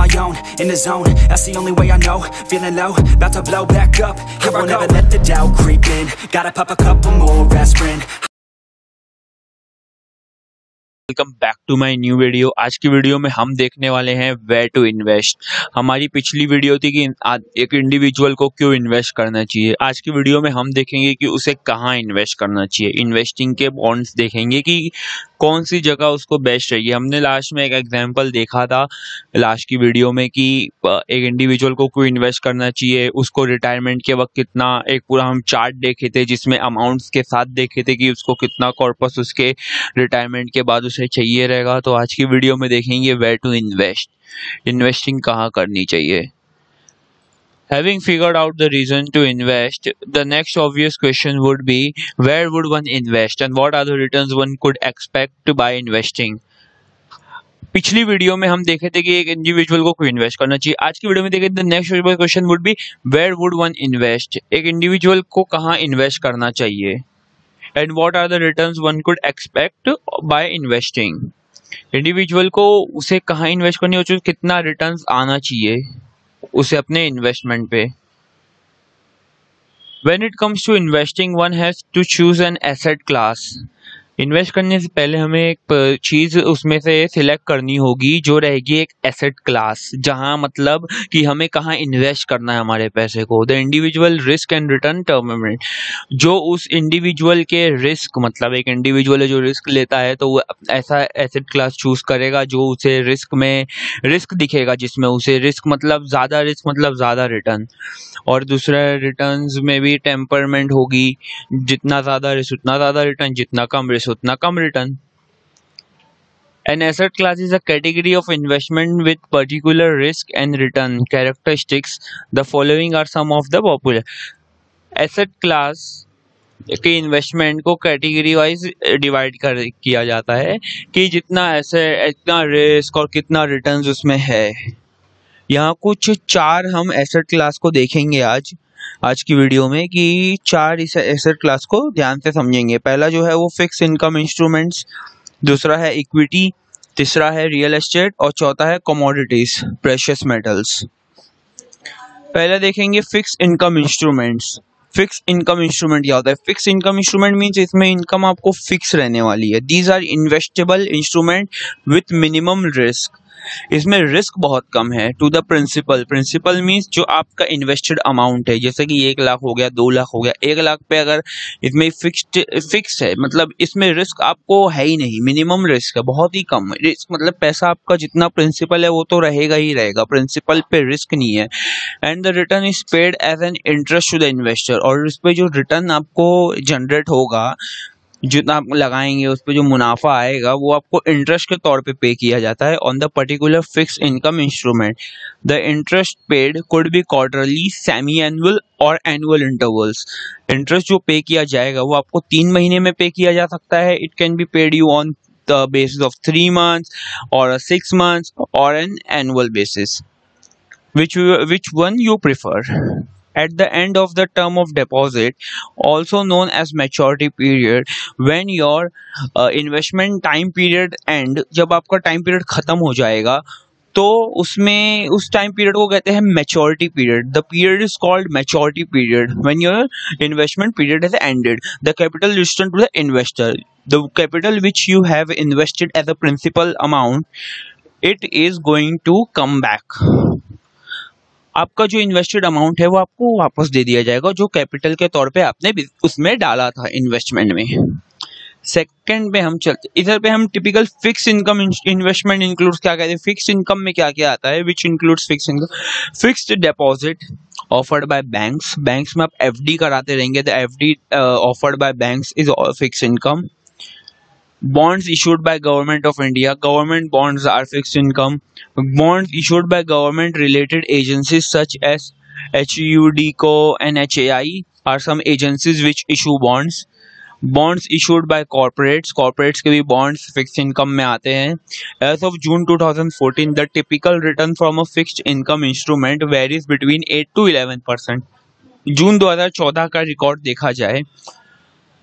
my own, in the zone, that's the only way I know. Feeling low, about to blow back up. Here I won't ever let the doubt creep in. Gotta pop a couple more aspirin. Welcome back to my new video. आज की video में हम देखने वाले हैं where to invest. हमारी पिछली video थी कि एक इंडिविजुअल को क्यों इन्वेस्ट करना चाहिए। आज की वीडियो में हम देखेंगे कि उसे कहाँ इन्वेस्ट करना चाहिए। इन्वेस्टिंग के बॉन्ड्स देखेंगे कि कौन सी जगह उसको बेस्ट रहेगी। हमने लास्ट में एक एग्जांपल देखा था लास्ट की वीडियो में कि एक इंडिविजुअल को क्यों इन्वेस्ट करना चाहिए, उसको रिटायरमेंट के वक्त कितना, एक पूरा हम चार्ट देखे थे जिसमें अमाउंट्स के साथ देखे थे कि उसको कितना कॉर्पस उसके रिटायरमेंट के बाद उसे चाहिए रहेगा। तो आज की वीडियो में देखेंगे वेयर टू इन्वेस्ट, इन्वेस्टिंग कहाँ करनी चाहिए। Having figured out the reason to invest, the next obvious question would be where would one invest and what are the returns one could expect by investing। पिछली video में हम देखे थे कि एक इंडिविजुअल को क्यों इन्वेस्ट करना चाहिए। आज की वीडियो में देखें the next question would be where would one invest, एक इंडिविजुअल को कहाँ इन्वेस्ट करना चाहिए and what are the returns one could expect by investing. Individual को उसे कहाँ इन्वेस्ट करनी है, कितना रिटर्न्स आना चाहिए उसे अपने इन्वेस्टमेंट पे। When it comes to investing, one has to choose an asset class। Invest करने से पहले हमें एक चीज उसमें से सिलेक्ट करनी होगी जो रहेगी एक एसेट क्लास, जहां मतलब कि हमें कहाँ इन्वेस्ट करना है हमारे पैसे को। The individual risk and return terminate, जो उस इंडिविजुअल के रिस्क, मतलब एक इंडिविजुअल जो रिस्क लेता है तो वो ऐसा एसेट क्लास चूज करेगा जो उसे रिस्क में रिस्क दिखेगा, जिसमें उसे रिस्क मतलब ज़्यादा रिटर्न, और दूसरा रिटर्न्स में भी टेम्परमेंट होगी, जितना ज़्यादा रिस्क उतना ज़्यादा रिटर्न, जितना कम रिस्क उतना कम return. An asset class is a category of investment with particular risk and return characteristics. The following are some of the popular asset class के इन्वेस्टमेंट को कैटेगरी वाइज डिवाइड किया जाता है कि जितना एसेट इतना रिस्क और कितना रिटर्न्स उसमें है। यहाँ कुछ चार हम एसेट क्लास को देखेंगे आज की वीडियो में कि चार इस एसेट क्लास को ध्यान से समझेंगे। पहला जो है वो फिक्स इनकम इंस्ट्रूमेंट्स, दूसरा है इक्विटी, तीसरा है रियल एस्टेट और चौथा है कमोडिटीज प्रेशियस मेटल्स। पहले देखेंगे fix income instruments. Fix income instrument क्या होता है? फिक्स इनकम इंस्ट्रूमेंट मीन्स इसमें इनकम आपको फिक्स रहने वाली है। These are investable instrument with minimum risk. इसमें रिस्क बहुत कम है। टू द प्रिंसिपल मीन्स जो आपका इन्वेस्टेड अमाउंट है, जैसे कि 1 लाख हो गया, 2 लाख हो गया, 1 लाख पे अगर इसमें फिक्स है, मतलब इसमें रिस्क आपको है ही नहीं, मिनिमम रिस्क है, बहुत ही कम रिस्क, मतलब पैसा आपका जितना प्रिंसिपल है वो तो रहेगा ही रहेगा, प्रिंसिपल पे रिस्क नहीं है। And the return is paid as an interest to the investor, और इस पे जो रिटर्न आपको जनरेट होगा, जितना आप लगाएंगे उस पर जो मुनाफा आएगा वो आपको इंटरेस्ट के तौर पे पे किया जाता है on the particular fix income instrument. The interest paid could be quarterly, semi annual और एनुअल इंटरवल्स। इंटरेस्ट जो पे किया जाएगा वो आपको 3 महीने में पे किया जा सकता है। It can be paid you on the basis of 3 months और 6 months और an annual basis, which one you prefer। At the end of the term of deposit, also known as maturity period, when your investment time period end, जब आपका time period खत्म हो जाएगा तो उसमें उस टाइम पीरियड को कहते हैं maturity period. The period is called maturity period when your investment period has ended. The capital return to the investor, the capital which you have invested as a principal amount, it is going to come back. आपका जो invested amount है वो आपको वापस दे दिया जाएगा, जो capital के तौर पे आपने उसमें डाला था इन्वेस्टमेंट में। सेकंड पे हम चलते, इधर पे हम typical fix income investment includes क्या कहते हैं, फिक्स इनकम में क्या क्या आता है, which includes fix income, fixed deposit offered by banks. Banks में आप एफडी कराते रहेंगे, the FD offered by banks is fix income. Bonds issued by Government of India, government bonds are fixed income. Bonds issued by government related agencies such as HUDCO and HAI are some agencies which issue bonds. Bonds issued by corporates, corporates के भी bonds fixed income में आते हैं। As of June 2014, the typical return from a fixed income instrument varies between 8 to 11%। जून 2014 का record देखा जाए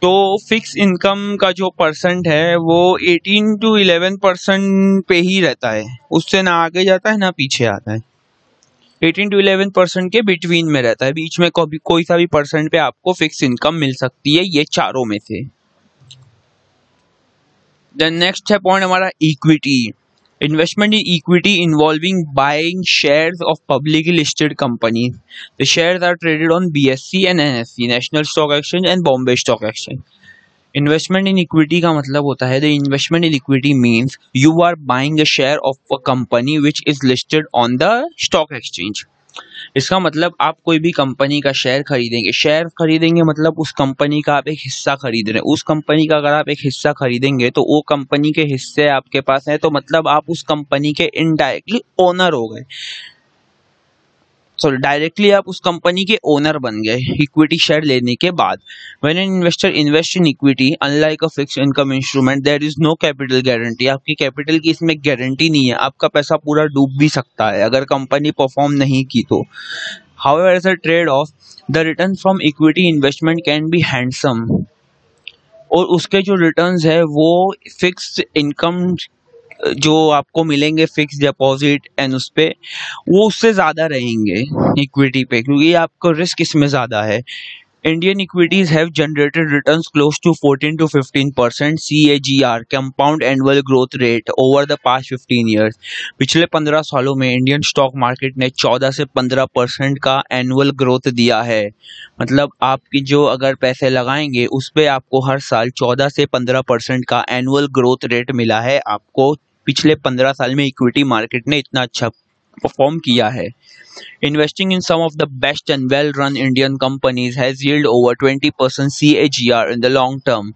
तो fix income का जो परसेंट है वो 18 to 11% पे ही रहता है, उससे ना आगे जाता है ना पीछे आता है। 18 to 11% के बिटवीन में रहता है, बीच में कोई सा भी परसेंट पे आपको फिक्स इनकम मिल सकती है, ये चारों में से। देन नेक्स्ट है पॉइंट हमारा equity. Investment in equity involving buying shares of publicly listed company. The shares are traded on BSE and NSE, national stock exchange and Bombay stock exchange. Investment in equity का मतलब होता है, the investment in equity means you are buying a share of a company which is listed on the stock exchange. इसका मतलब आप कोई भी company का शेयर खरीदेंगे मतलब उस कंपनी का आप एक हिस्सा खरीद रहे हैं। उस कंपनी का अगर आप एक हिस्सा खरीदेंगे तो वो कंपनी के हिस्से आपके पास है, तो मतलब आप उस कंपनी के इनडायरेक्टली ओनर हो गए, सॉरी डायरेक्टली आप उस कंपनी के ओनर बन गए इक्विटी शेयर लेने के बाद। When an investor invest in equity unlike a fixed income instrument there is no capital guarantee. आपकी कैपिटल की इसमें गारंटी नहीं है, आपका पैसा पूरा डूब भी सकता है अगर कंपनी परफॉर्म नहीं की तो। However as a trade off the return from equity investment can be handsome, और उसके जो रिटर्न्स है वो फिक्स्ड इनकम जो आपको मिलेंगे फिक्स डिपॉजिट एंड उस पे वो उससे ज़्यादा रहेंगे इक्विटी पे, क्योंकि आपको रिस्क इसमें ज़्यादा है। Indian equities have generated returns close to 14 to 15% CAGR compound annual growth rate over the past 15 years. पिछले 15 सालों में इंडियन स्टॉक मार्केट ने 14 से 15% का एनुअल ग्रोथ दिया है। मतलब आपकी जो अगर पैसे लगाएंगे उस पे आपको हर साल 14 से 15% का एनुअल ग्रोथ रेट मिला है। आपको पिछले 15 साल में इक्विटी मार्केट ने इतना अच्छा परफॉर्म किया है। Investing in some of the best and well-run Indian companies has yielded over 20% CAGR in the long term.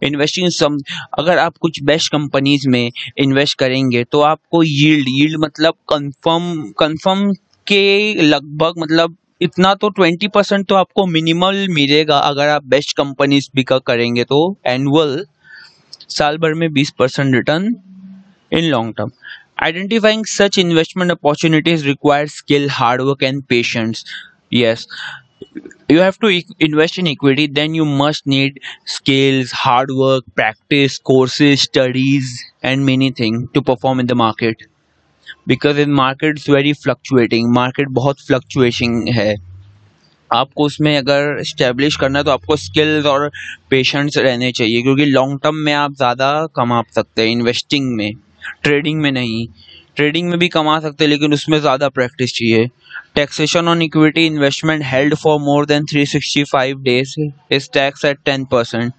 Investing in some, अगर आप कुछ बेस्ट कंपनीज में इन्वेस्ट करेंगे तो आपको यील्ड मतलब कंफर्म के लगभग मतलब इतना तो 20% तो आपको मिनिमल मिलेगा अगर आप बेस्ट कंपनीज पिक करेंगे तो एनुअल साल भर में 20% return in long term. Identifying such investment opportunities requires skill, hard work, and patience. Yes, you have to invest in equity, then you must need skills, hard work, practice, courses, studies, and many things to perform in the market. Because in market it's very fluctuating. Market बहुत fluctuating है. आपको उसमें अगर establish करना है तो आपको skills और पेशेंस रहने चाहिए, क्योंकि लॉन्ग टर्म में आप ज़्यादा कमा सकते हैं इन्वेस्टिंग में, ट्रेडिंग में नहीं। ट्रेडिंग में भी कमा सकते हैं लेकिन उसमें ज़्यादा प्रैक्टिस चाहिए। Taxation on equity investment held for more than 365 days is tax at 10%.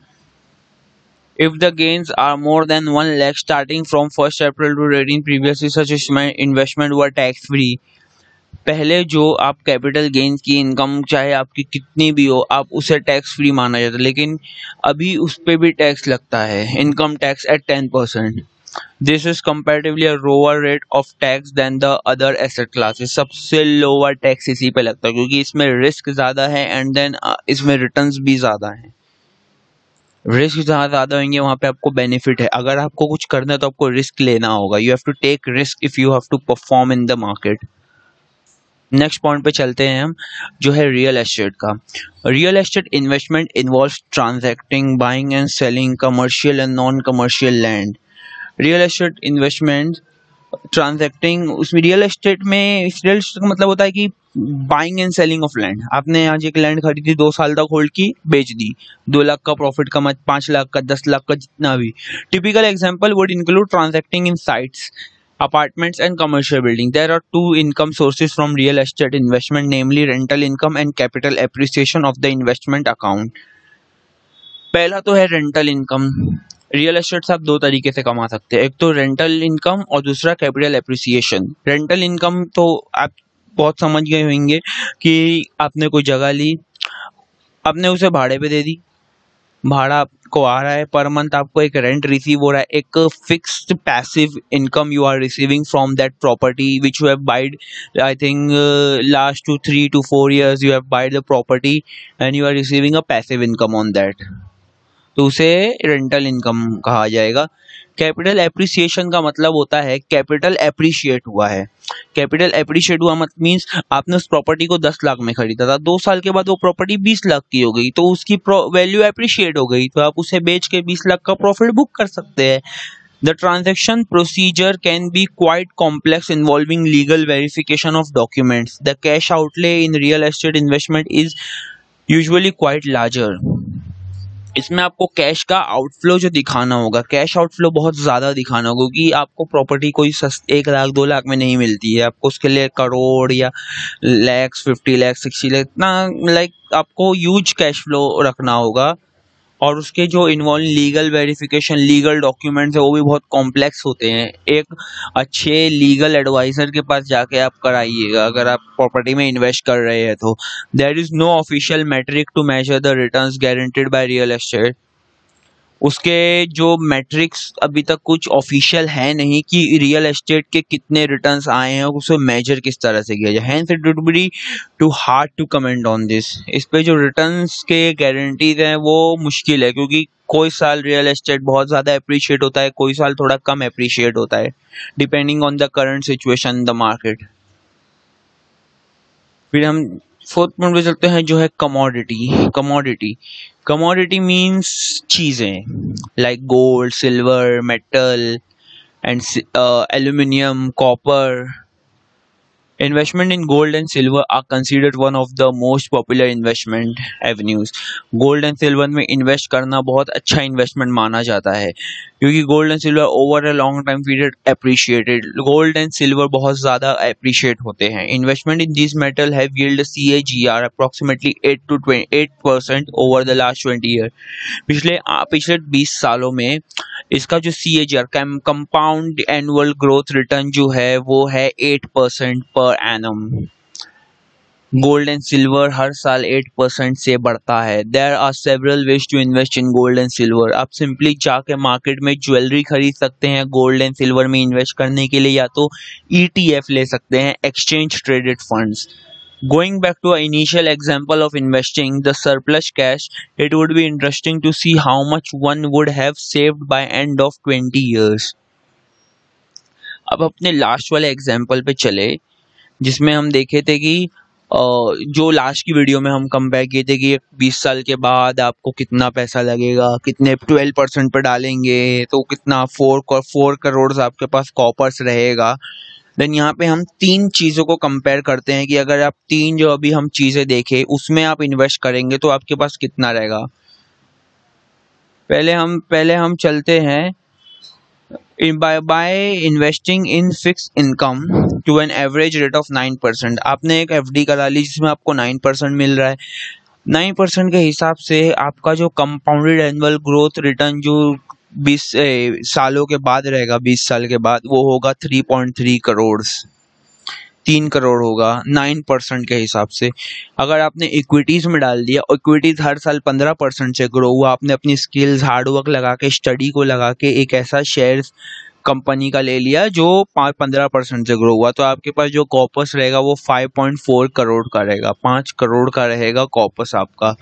If the gains are more than 1 lakh starting from 1st April to 18 previously such investment were tax free. पहले जो आप capital gains की income चाहे आपकी कितनी भी हो आप उसे टैक्स फ्री माना जाता है, लेकिन अभी उस पर भी टैक्स लगता है, income tax at 10%. This is comparatively a lower rate of tax than the other asset classes. सबसे लोअर टैक्स इसी पे लगता है क्योंकि इसमें रिस्क ज़्यादा है एंड देन इसमें रिटर्न्स भी ज़्यादा हैं। रिस्क जहाँ ज़्यादा होंगे वहाँ पे आपको बेनिफिट है। अगर आपको कुछ करना है तो आपको रिस्क लेना होगा। You have to take risk if you have to perform in the market. Next point पे चलते हैं हम, जो है रियल एस्टेट का। Real estate investment involves transacting, buying and selling commercial and non commercial land. Real estate investment transacting, उसमें real estate का मतलब होता है कि buying and selling of land. आपने आज एक लैंड खरीदी, 2 साल तक होल्ड की, बेच दी, 2 लाख का प्रॉफिट कमा, 5 लाख का, 10 लाख का, जितना भी। Typical example would include transacting in sites, apartments and commercial building. There are 2 income sources from real estate investment, namely rental income and capital appreciation of the investment account. पहला तो है रेंटल इनकम। रियल एस्टेट से आप 2 तरीके से कमा सकते हैं, एक तो रेंटल इनकम और दूसरा कैपिटल एप्रिसिएशन। रेंटल इनकम तो आप बहुत समझ गए होंगे कि आपने कोई जगह ली, आपने उसे भाड़े पे दे दी, भाड़ा आपको आ रहा है, पर मंथ आपको एक रेंट रिसीव हो रहा है, एक fixed passive income you are receiving from that property which you have buyed. I think last 3 to 4 years you have buyed the property and you are receiving a passive income on that. तो उसे rental income कहा जाएगा। Capital appreciation का मतलब होता है capital appreciate हुआ है। कैपिटल एप्रिशिएट हुआ मत मीन्स आपने उस प्रॉपर्टी को 10 लाख में खरीदा था, 2 साल के बाद वो प्रॉपर्टी 20 लाख की हो गई, तो उसकी वैल्यू एप्रिशिएट हो गई, तो आप उसे बेच के 20 लाख का प्रॉफिट बुक कर सकते हैं। The transaction procedure can be quite complex, involving legal verification of documents. The cash outlay in real estate investment is usually quite larger. इसमें आपको कैश का आउटफ्लो जो दिखाना होगा, कैश आउटफ्लो बहुत ज़्यादा दिखाना होगा, क्योंकि आपको प्रॉपर्टी कोई 1 लाख 2 लाख में नहीं मिलती है, आपको उसके लिए करोड़ या लैक्स 50 लाख 60 लाख इतना आपको ह्यूज कैश फ्लो रखना होगा। और उसके जो involve legal verification, legal documents है वो भी बहुत कॉम्प्लेक्स होते हैं। एक अच्छे लीगल एडवाइजर के पास जाके आप कराइएगा अगर आप प्रॉपर्टी में इन्वेस्ट कर रहे हैं तो। There is no official metric to measure the returns guaranteed by real estate. उसके जो मैट्रिक्स अभी तक कुछ ऑफिशियल है नहीं कि रियल एस्टेट के कितने रिटर्न्स आए हैं और उसे मेजर किस तरह से किया जाए। Hence it would be to hard to comment on this. इस पे जो रिटर्न्स के गारंटीज हैं वो मुश्किल है, क्योंकि कोई साल रियल एस्टेट बहुत ज़्यादा अप्रिशिएट होता है, कोई साल थोड़ा कम अप्रिशिएट होता है, depending on the current situation in the market. फिर हम 4th पॉइंट पे चलते हैं जो है कमोडिटी। कमोडिटी मीन्स चीज़ें like gold, silver, metal and aluminium, copper. Investment in gold and silver are considered one of the most popular investment avenues. Gold and silver में invest करना बहुत अच्छा investment माना जाता है, क्योंकि gold and silver over a long time period appreciated. Gold and silver बहुत ज़्यादा appreciate होते हैं. Investment in these metal have yielded CAGR approximately 8 to 28% over the last 20 years. पिछले 20 सालों में इसका जो CAGR compound annual growth return जो है वो है 8% per annum. Gold and silver हर साल 8% से बढ़ता है। There are several ways to invest in gold and silver. आप सिंपली जाके मार्केट में ज्वेलरी खरीद सकते हैं गोल्ड एंड सिल्वर में इन्वेस्ट करने के लिए, या तो ETF ले सकते हैं, exchange traded funds. Going back to our initial example of investing the surplus cash, it would be interesting to see how much one would have saved by end of 20 years. अब अपने last वाले example पे चले, जिसमें हम देखे थे कि जो लास्ट की वीडियो में हम कंपेयर किए थे कि 20 साल के बाद आपको कितना पैसा लगेगा, कितने 12% पर डालेंगे तो कितना 4 करोड़ आपके पास कॉपर्स रहेगा। देन यहाँ पे हम 3 चीज़ों को कंपेयर करते हैं कि अगर आप 3 जो अभी हम चीज़ें देखें उसमें आप इन्वेस्ट करेंगे तो आपके पास कितना रहेगा। पहले हम चलते हैं by investing in fix income to an average rate of 9%। आपने एक FD करा ली जिसमें आपको 9% मिल रहा है। 9% के हिसाब से आपका जो कंपाउंडेड एनुअल ग्रोथ रिटर्न जो 20 सालों के बाद रहेगा, 20 साल के बाद, वो होगा 3.3 करोड़, 3 करोड़ होगा 9% के हिसाब से। अगर आपने इक्विटीज़ में डाल दिया, इक्विटीज़ हर साल 15% से ग्रो हुआ, आपने अपनी स्किल्स हार्डवर्क लगा के, स्टडी को लगा के एक ऐसा शेयर्स कंपनी का ले लिया जो 15% से ग्रो हुआ, तो आपके पास जो कॉपस रहेगा वो 5.4 करोड़ का रहेगा, 5 करोड़ का रहेगा कॉपस आपका।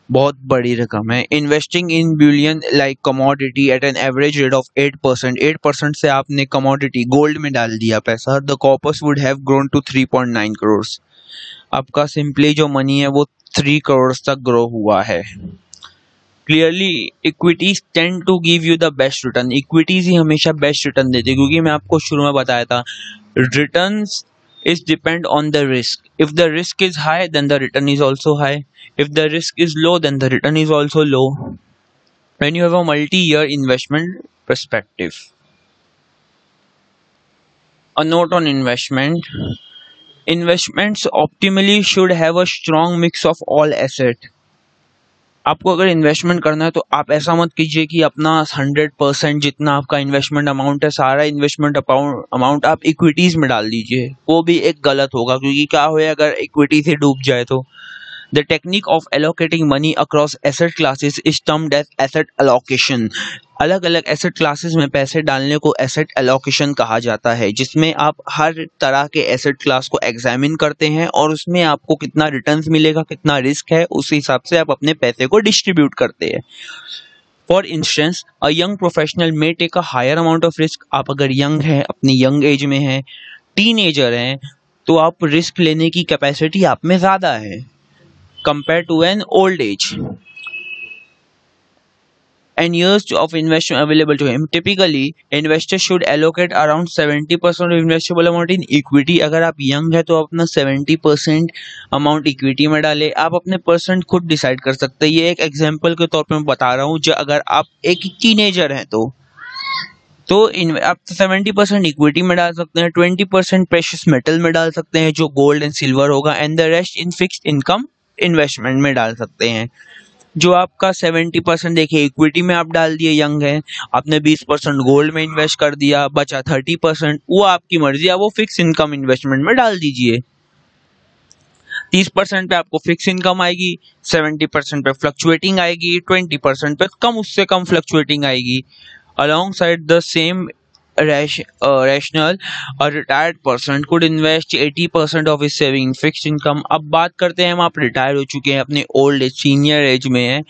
बहुत बड़ी रकम है। Investing in bullion like commodity at an average rate of 8% से आपने कमोडिटी गोल्ड में डाल दिया पैसा, the corpus would have grown to 3.9 crore. आपका सिंपली जो मनी है वो 3 करोड़ तक ग्रो हुआ है। Clearly equities tend to give you the best return. Equities ही हमेशा बेस्ट रिटर्न देती है, क्योंकि मैं आपको शुरू में बताया था returns is depend on the risk. If the risk is high, then the return is also high. If the risk is low, then the return is also low. When you have a multi-year investment perspective. A note on investment. Investments optimally should have a strong mix of all assets. आपको अगर investment करना है तो आप ऐसा मत कीजिए कि अपना 100% जितना आपका इन्वेस्टमेंट अमाउंट है, सारा इन्वेस्टमेंट अमाउंट आप इक्विटीज़ में डाल दीजिए। वो भी एक गलत होगा, क्योंकि क्या हो अगर इक्विटी से डूब जाए तो the technique of allocating money across asset classes is termed as asset allocation. अलग अलग एसेट क्लासेस में पैसे डालने को एसेट एलोकेशन कहा जाता है, जिसमें आप हर तरह के एसेट क्लास को एग्जामिन करते हैं और उसमें आपको कितना रिटर्न्स मिलेगा, कितना रिस्क है, उस हिसाब से आप अपने पैसे को डिस्ट्रीब्यूट करते हैं। For instance a young professional may take a higher amount of risk. आप अगर यंग हैं, अपनी यंग एज में हैं, टीनेजर हैं, तो आप रिस्क लेने की कैपेसिटी आप में ज़्यादा है compare to an old age. And years of investment available to him. Typically, investors should allocate around 70% of investable amount in equity. अगर आप यंग है तो अपना 70% अमाउंट इक्विटी में डालें। आप अपने परसेंट खुद डिसाइड कर सकते हैं। ये एक एग्जांपल के तौर पे मैं बता रहा हूँ। जो अगर आप एक टीनेजर हैं तो आप 70% इक्विटी में डाल सकते हैं, 20% प्रेशियस मेटल में डाल सकते हैं जो गोल्ड एंड सिल्वर होगा, and the rest in fixed income investment में डाल सकते हैं। जो आपका 70% देखिए इक्विटी में आप डाल दिए, यंग है, आपने 20% गोल्ड में इन्वेस्ट कर दिया, बचा 30%, वो आपकी मर्जी है, वो फिक्स इनकम इन्वेस्टमेंट में डाल दीजिए। 30% पे आपको फिक्स इनकम आएगी, 70% पे फ्लक्चुएटिंग आएगी, 20% पे कम, उससे कम फ्लक्चुएटिंग आएगी। Alongside the same rationale, a retired person could invest 80% of his saving in fixed income. अब बात करते हैं, हम आप रिटायर हो चुके हैं, अपने ओल्ड एज, सीनियर एज में हैं,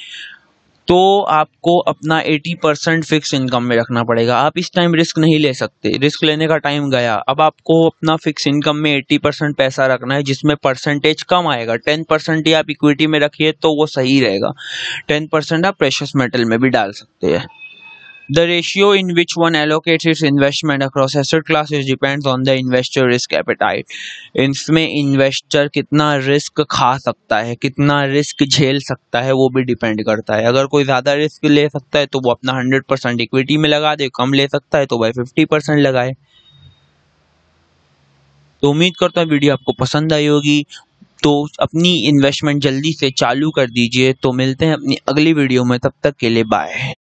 तो आपको अपना 80% फिक्स इनकम में रखना पड़ेगा। आप इस टाइम रिस्क नहीं ले सकते, रिस्क लेने का टाइम गया। अब आपको अपना फिक्स इनकम में 80% पैसा रखना है, जिसमें परसेंटेज कम आएगा। 10% ही आप इक्विटी में रखिए तो वो सही रहेगा, 10% आप प्रेशियस मेटल में भी डाल सकते हैं। The ratio in which one allocates its investment across asset classes depends on the investor risk appetite. इसमें इन्वेस्टर कितना रिस्क खा सकता है, कितना रिस्क झेल सकता है, वो भी डिपेंड करता है। अगर कोई ज़्यादा रिस्क ले सकता है तो वो अपना 100% इक्विटी में लगा दे, कम ले सकता है तो भाई 50% लगाए। तो उम्मीद करता हूँ वीडियो आपको पसंद आई होगी, तो अपनी इन्वेस्टमेंट जल्दी से चालू कर दीजिए। तो मिलते हैं अपनी अगली वीडियो में, तब तक के लिए बाय।